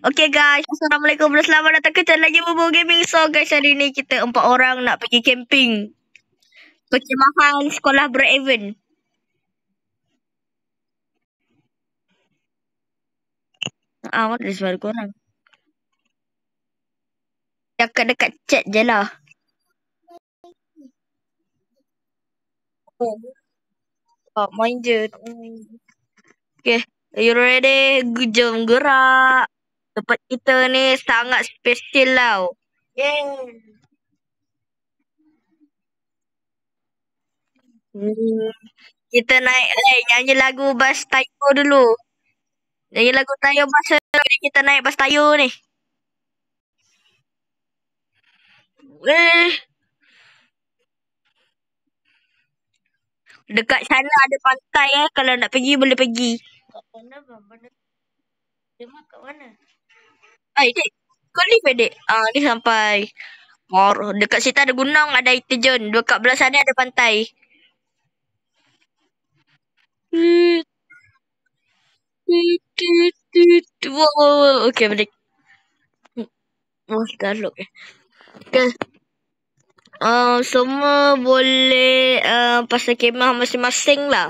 Okay guys, Assalamualaikum dan selamat datang ke channel Bobo Gaming. So guys, hari ni kita 4 orang nak pergi camping. Perkemahan sekolah Beraven. Mana ada suara korang? Dekat-dekat chat je lah. Main je. Okay, are you ready? Jom gerak. Tempat kita ni sangat special tau. Kita naik nyanyi lagu Bas Tayo dulu. Nyanyi lagu Tayo Bas ni kita naik Bas Tayo ni. Dekat sana ada pantai kalau nak pergi boleh pergi. Kat mana bang? Kat mana? Dek. Kau lift dek? Ni sampai. Dekat situ ada gunung, ada air terjun. Dekat belah sana ada pantai. Wow. Okay, boleh. Dah lock Okay. Semua boleh pasal kemah masing-masing lah.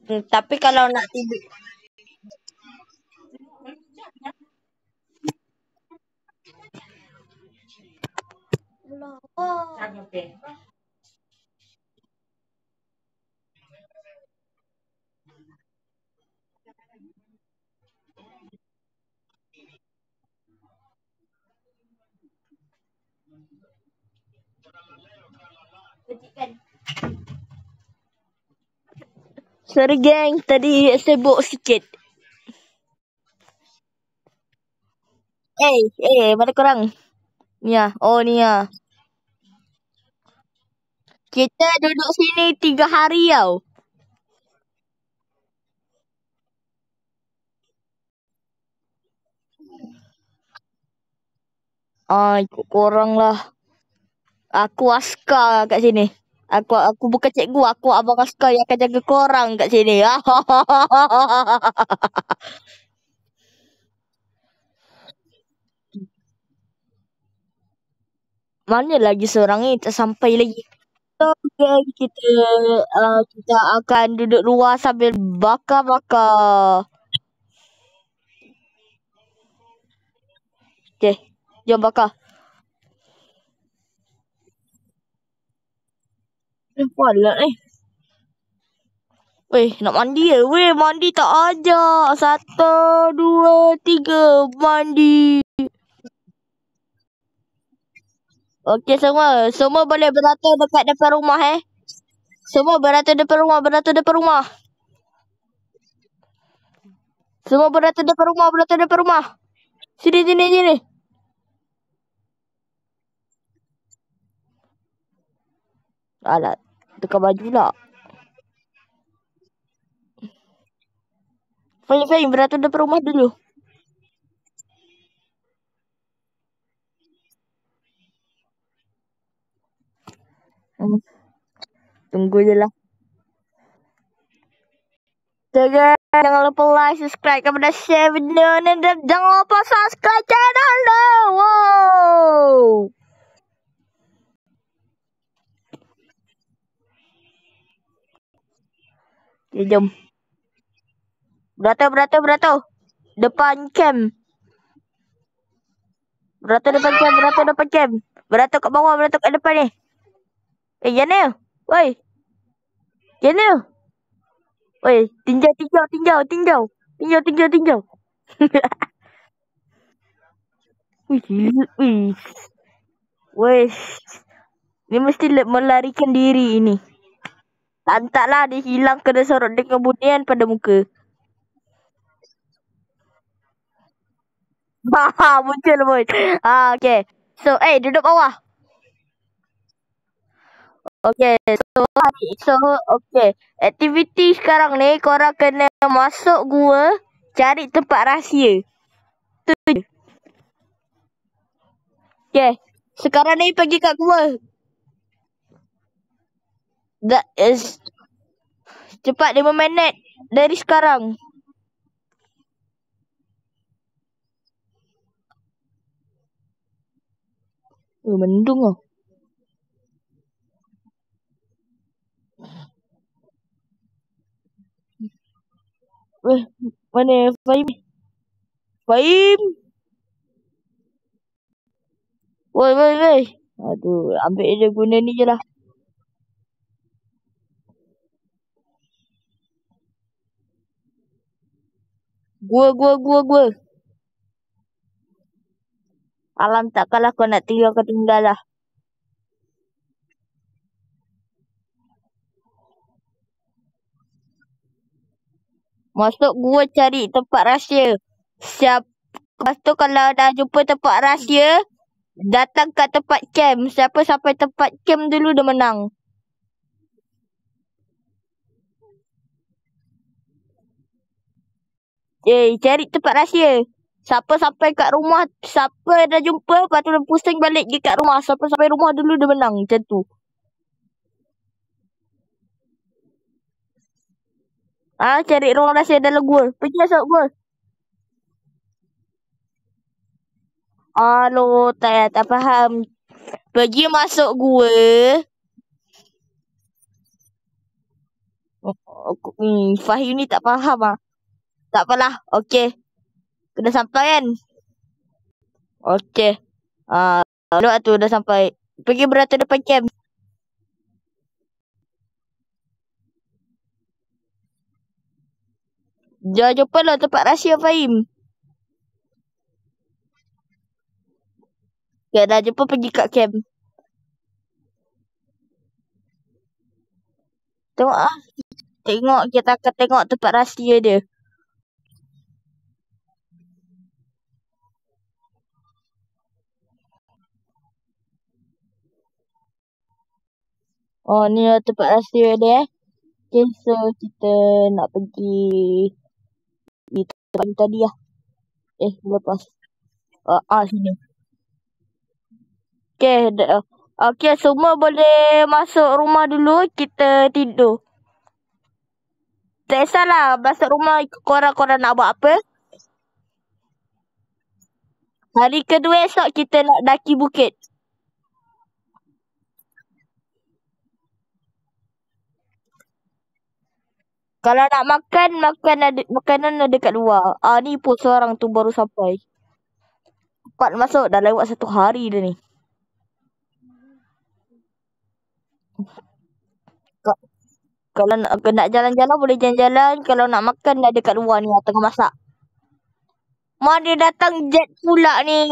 Tapi kalau nak tidur sorry geng, tadi sibuk sikit. Mana korang? Ni ni Kita duduk sini 3 hari tau. Ikut korang lah. Aku askar kat sini. Aku bukan cikgu, aku abang askar yang akan jaga korang kat sini. Mana lagi seorang ni tak sampai lagi. So geng, kita akan duduk luar sambil bakar-bakar. Okay, jom bakar. Palat nak mandi ya? Mandi tak ajak. 1, 2, 3, mandi. Okey semua boleh beratur dekat depan rumah Semua beratur depan rumah. Semua beratur depan rumah. Sini. Alat, tukar baju lah. Fahim, beratur depan rumah dulu. Tunggu je lah. Jangan lupa like, subscribe kepada share video ni dan jangan lupa subscribe channel ni. Wow. Okay, jom. Beratur. Depan camp. Beratur depan camp. Beratur kat bawah, beratur kat depan ni. Jangan. Woi. Jangan. Woi, tinjau. Woi. Ni mesti melarikan diri ini. Lantaklah dia hilang kena sorot dia kemudian pada muka. Muncul pun. Okay. So, duduk bawah. Okay. So, okay. Aktiviti sekarang ni korang kena masuk gua, cari tempat rahsia. Tu. Okay. Sekarang ni pergi kat gua. That is cepat 5 minit dari sekarang. Mendung lah. Mana Fahim? Fahim! Woi. Aduh, ambil je guna ni je lah. Gua. Alam tak kalah kau nak tinggal kau tinggal lah. Masuk gua cari tempat rahsia. Lepas tu kalau dah jumpa tempat rahsia, datang kat tempat camp. Siapa sampai tempat camp dulu dia menang. Cari tempat rahsia. Siapa sampai kat rumah, siapa dah jumpa, lepas tu dia pusing balik pergi kat rumah. Siapa sampai rumah dulu dia menang. Macam tu. Cari ruang rahsia dalam gua. Pergi masuk gua. Aloh, tak faham. Pergi masuk gua. Fahim ni tak faham ah. Tak apalah. Okey. Dah sampai kan? Okey. Lepas tu dah sampai. Pergi beratur depan camp. Jangan jumpa lah tempat rahsia Fahim. Okay, dah jumpa pergi kat camp. Tengok ah. Tengok kita akan tengok tempat rahsia dia. Oh, ni lah tempat rahsia dia. Okay, so kita nak pergi tempat tadi lah. Lepas. Sini. Okay, semua boleh masuk rumah dulu. Kita tidur. Tak kisahlah masuk rumah korang nak buat apa. Hari kedua esok kita nak daki bukit. Kalau nak makan makanan ada dekat luar. Ni pun seorang tu baru sampai. Cepat masuk, dah lewat 1 hari dah ni. Kalau nak jalan-jalan boleh jalan-jalan. Kalau nak makan dah dekat luar ni tengah masak. Mana datang jet pula ni.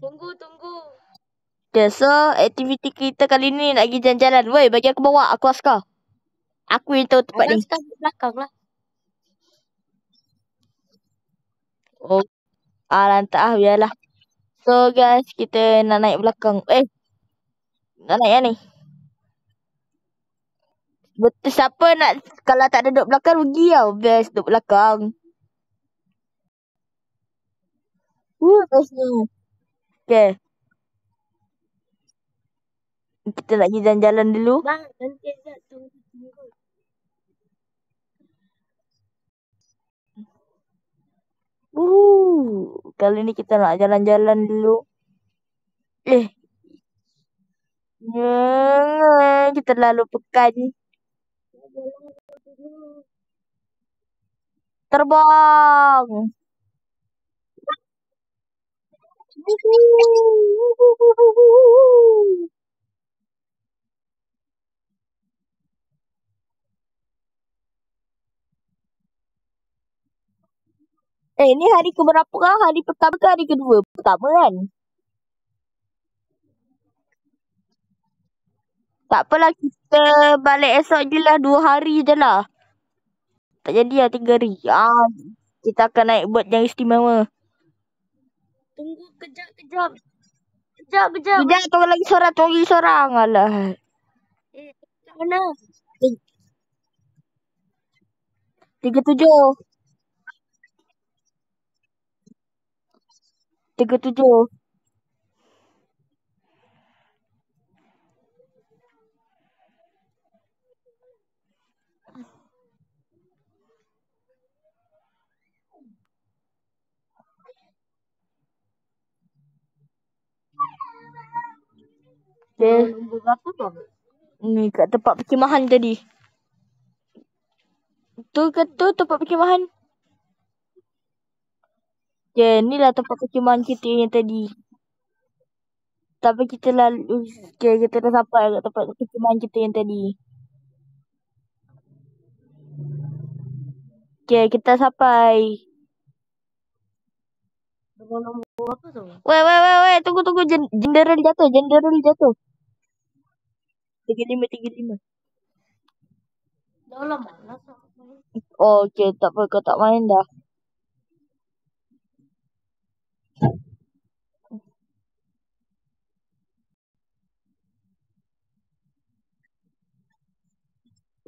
Tunggu. Okay, so aktiviti kita kali ni nak pergi jalan-jalan. Woi, bagi aku bawa. Aku askar. Aku yang tahu tempat ni. Askar belakang lah. Oh. Lantak lah, biarlah. So guys, kita nak naik belakang. Nak naik ni. Betul, siapa nak, kalau tak ada duduk belakang, rugi tau. Best duduk belakang. Best ni. Okay. Kita nak pergi jalan-jalan dulu. Bang, nanti nak tunggu. Kali ni kita nak jalan-jalan dulu. Kita lalu pekan. Terbang. Ni hari keberapa kah? Hari pertama ke hari kedua? Pertama kan? Tak apalah, kita balik esok je lah. 2 hari je lah. Tak jadi lah 3 hari. Kita akan naik boat yang istimewa. Tunggu kejap. Kejap, tunggu lagi seorang. Alah. Kat mana? 37. Okay. Ni kat tempat perkhemahan tadi. Tu ke tu tempat perkhemahan? Okay, ni lah tempat perkhemahan kita yang tadi. Tapi kita lalu, okay, kita dah sampai kat tempat perkhemahan kita yang tadi. Okay, kita sampai. Weh, tunggu. Jenderal jatuh. 35. Dah lama lah. Oh, okay, tak apa, kau tak main dah.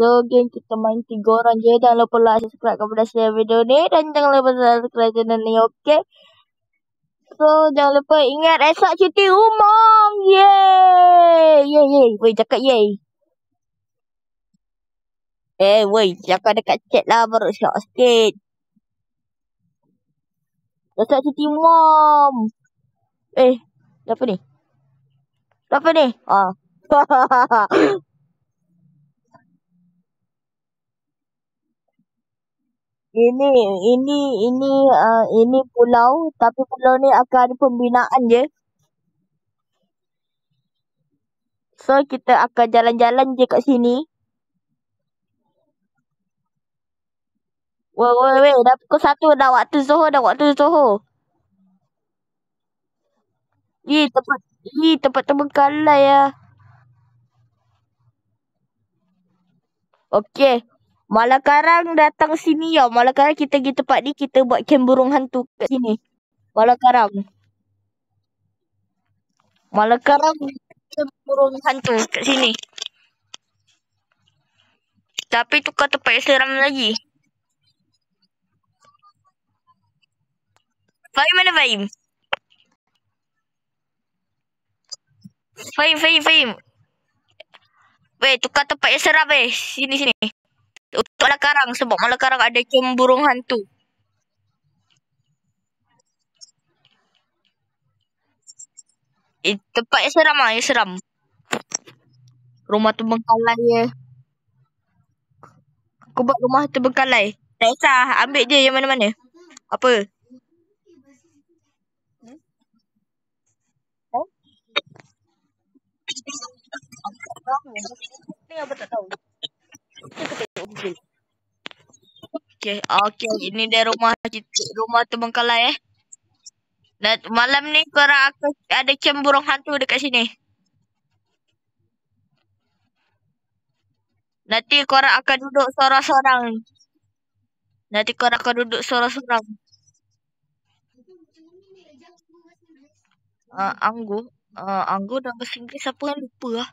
So, game kita main 3 orang je. Jangan lupa like, subscribe kepada share video ni. Dan jangan lupa subscribe channel ni, okay? So, jangan lupa ingat esok cuti umum. Yeay. Weh, cakap yeay. Weh, cakap dekat chat lah baru syok sikit. Esok cuti umum. Apa ni? Ini pulau, tapi pulau ni akan ada pembinaan je. So kita akan jalan-jalan je kat sini. Weh, dah pukul 1 dah waktu Zohor. Tempat terbengkalai ya. Okey. Malakarang datang sini ya. Malakarang kita pergi tempat ni, kita buat kem burung hantu kat sini. Malakarang kem burung hantu kat sini. Tapi tukar tempat yang seram lagi. Fahim mana Fahim? Fahim. Weh, tukar tempat yang seram Sini. Untuk Malakarang sebab Malakarang ada kem burung hantu. Tempat yang seram Rumah terbengkalai je. Aku buat rumah terbengkalai. Tak kisah, ambil je yang mana-mana. Apa? Ni apa tak tahu. Okay, ini dia rumah terbengkalai Dan malam ni korang akan ada kem burung hantu dekat sini. Nanti korang akan duduk seorang-seorang. Anggur dah bahasa Inggeris apa yang lupa lah.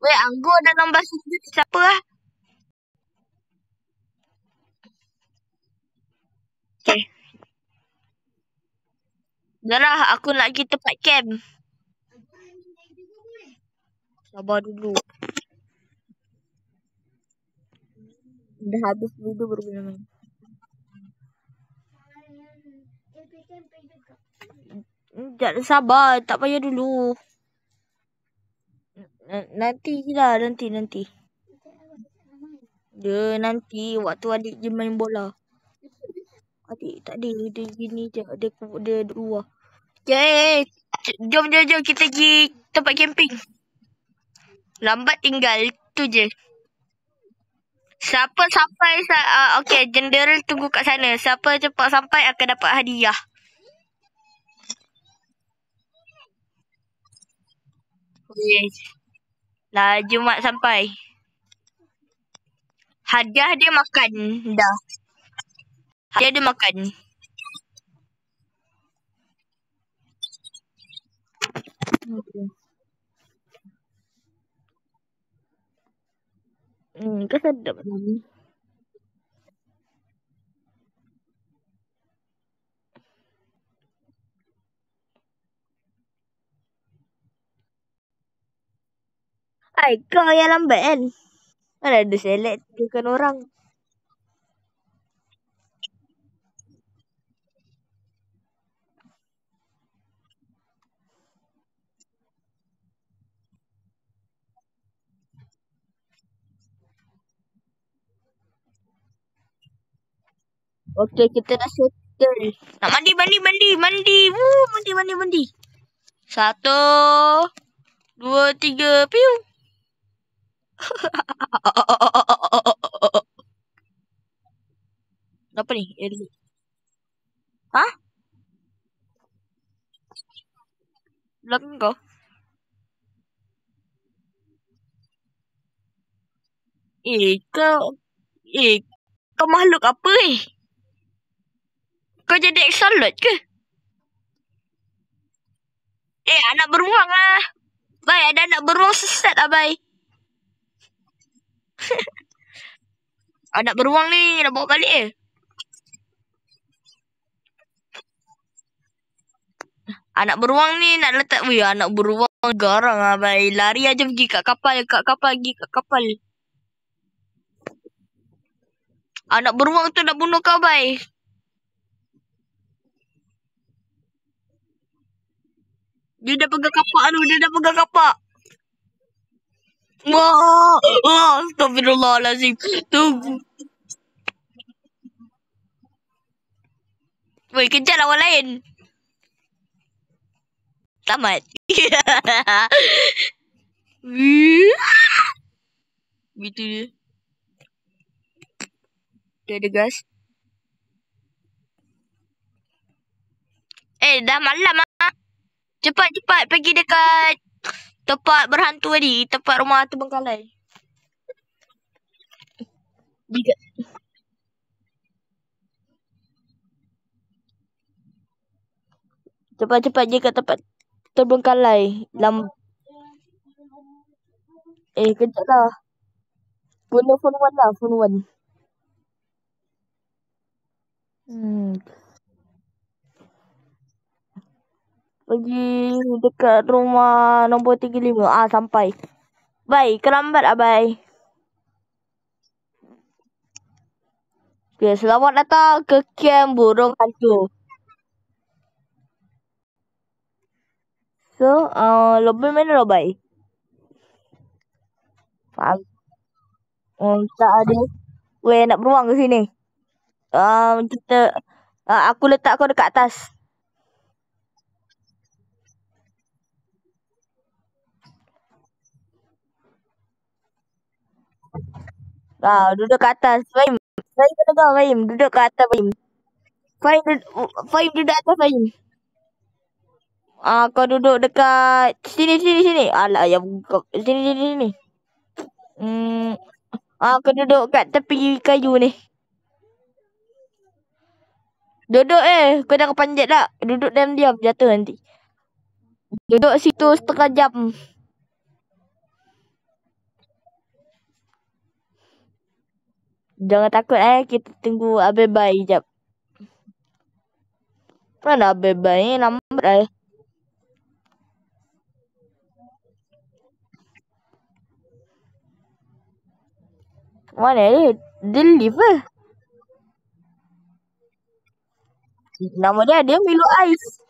Weh, Anggur dalam bahasa Inggeris siapa lah? Okay. Dah lah, aku nak pergi tempat camp. Sabar dulu. Dah habis dulu baru boleh main. Jangan sabar, tak payah dulu. Nanti. Nanti waktu adik je main bola. Adik tak ada, dia gini je. Dia luar. Okay, jom kita pergi tempat camping. Lambat tinggal, tu je. Siapa sampai, okay, jenderal tunggu kat sana. Siapa cepat sampai akan dapat hadiah. Yes. Laju mak sampai. Hadiah dia makan dah. Hadiah dia makan. Kau sedap ni. Ay, kau yang lambat kan? Mana ada select bukan orang. Okey, kita dah settle. Nak mandi. Mandi. 1, 2, 3, piu. Apa ni? Hah? Belakang kau? Kau makhluk apa Kau jadi axolot ke? Anak beruang lah. Bai, ada anak beruang sesat lah, Bai. Anak beruang ni nak bawa balik Anak beruang ni nak letak. Anak beruang garang lah, Bai. Lari aja pergi kat kapal. Anak beruang tu nak bunuh kau, Bai. Dia dah pegang kapak. Wah, astagfirullahalazim. Tunggu. Woi, kejar lawan lain. Tamat. Gitu dia. Dia ada gas. Dah malam ah. Cepat pergi dekat tempat berhantu tadi, tempat rumah terbengkalai. Cepat je kat tempat terbengkalai. Kejap lah. Guna phone one lah, phone one. Pergi dekat rumah nombor 35. Sampai. Bye, kelambat lah, bye. Okay, selamat datang ke camp burung hantu. So, lobby mana lobby? Faham. Tak ada. Weh, nak beruang ke sini. Aku letak kau dekat atas. Duduk kat atas. Fahim kena kau, Fahim. Duduk kat atas, Fahim. Fahim duduk atas, Fahim. Kau duduk dekat sini. Alah, yang sini. Kau duduk kat tepi kayu ni. Duduk kau jangan panjat tak. Duduk diam-diam, jatuh nanti. Duduk situ setengah jam. Jangan takut kita tunggu Abebai jap. Mana Abebai ni lambat Mana dia? Dia lift Nama dia Milo Ice.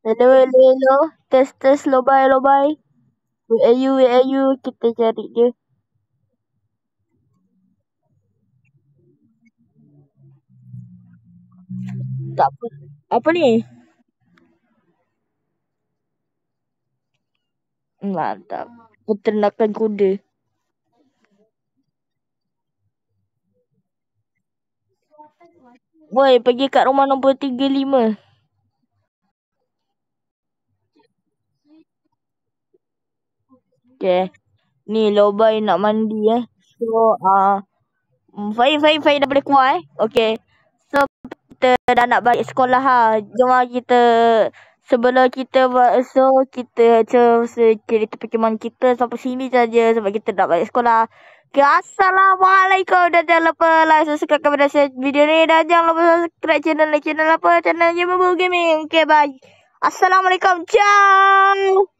Hello. Test lobai. Where are you? Kita cari dia. Tak apa. Apa ni? Mantap. Peternakan kuda. Boy, pergi kat rumah nombor 35. Okay. Ni Lobai nak mandi So, Fahim dah boleh keluar Okay. So, kita dah nak balik sekolah Jom kita sebelum kita kita cerita perkembangan kita sampai sini saja sebab kita nak balik sekolah. Okay, Assalamualaikum dan jangan lupa like, subscribe kepada saya video ni dan jangan lupa subscribe channel apa channel Jemabu Gaming. Okay, bye. Assalamualaikum. Ciao.